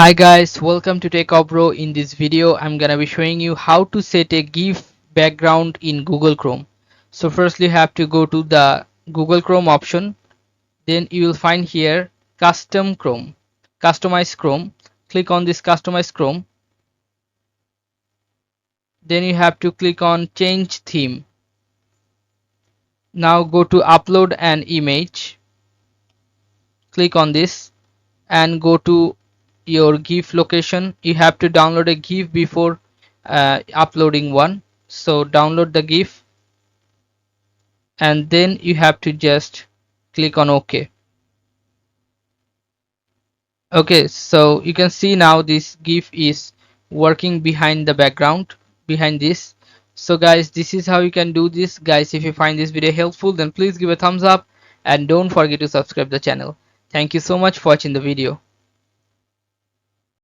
Hi guys, welcome to Techavro. In this video I'm gonna be showing you how to set a GIF background in Google Chrome. So firstly you have to go to the Google Chrome option, then you will find here customize Chrome. Click on this customize Chrome, then you have to click on change theme. Now go to upload an image, click on this and go to your GIF location. You have to download a GIF before uploading one, so download the GIF and then you have to just click on OK. Okay, so you can see now this GIF is working behind the background behind this. So guys, this is how you can do this. Guys, if you find this video helpful, then please give a thumbs up and don't forget to subscribe the channel. Thank you so much for watching the video.